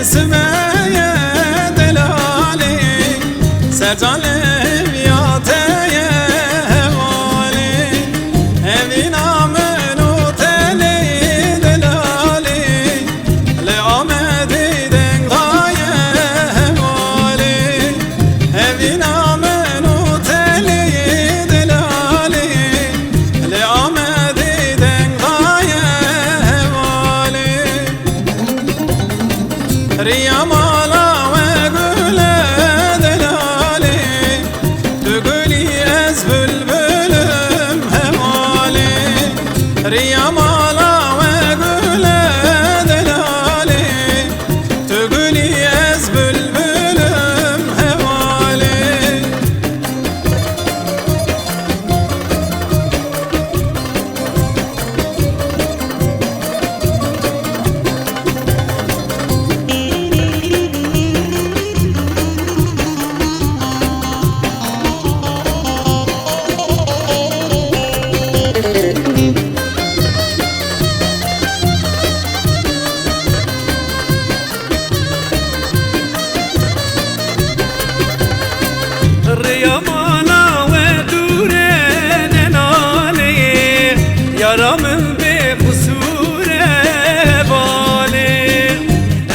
اسمه دلالی سرجان ريا مالا وقول دلالي تقولي از بلبلم همالي ريا مالا وقول دلالي تقولي از بلبلم همالي Riyamana ve dure nale yaramın be kusure bale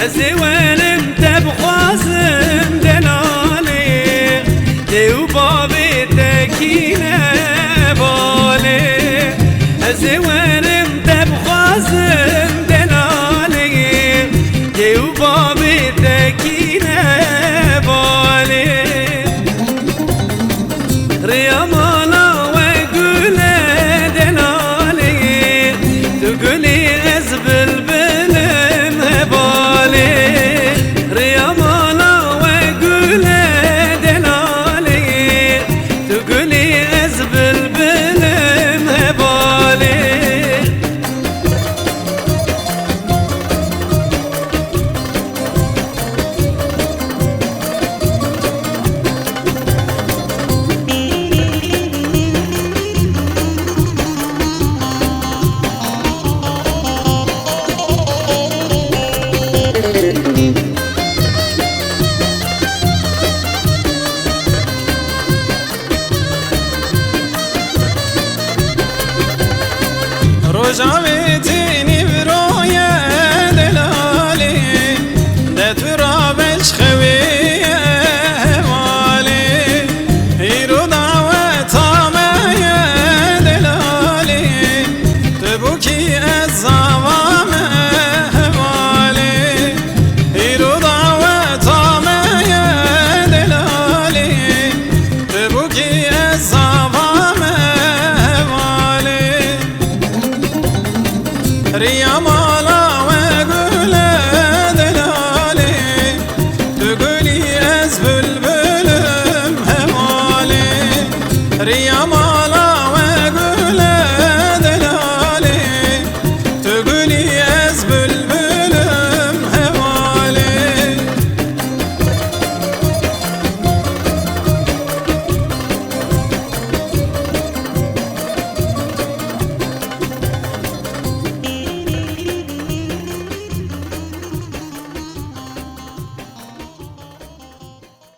ezvelim tebxazım delale dev babe tekine bale ezvelim tebxazım delale dev babe tekine bale ريامانا وقول دلالي تقولي از بلبلم هبالي ريامانا وقول دلالي تقولي از بلبلم هبالي رجعتني برويا دلالي ده ترابش خويه والي هيرو دعوة يا دلالي تبكي الزوام والي هيرو دعوة يا دلالي تبكي الزوام ريا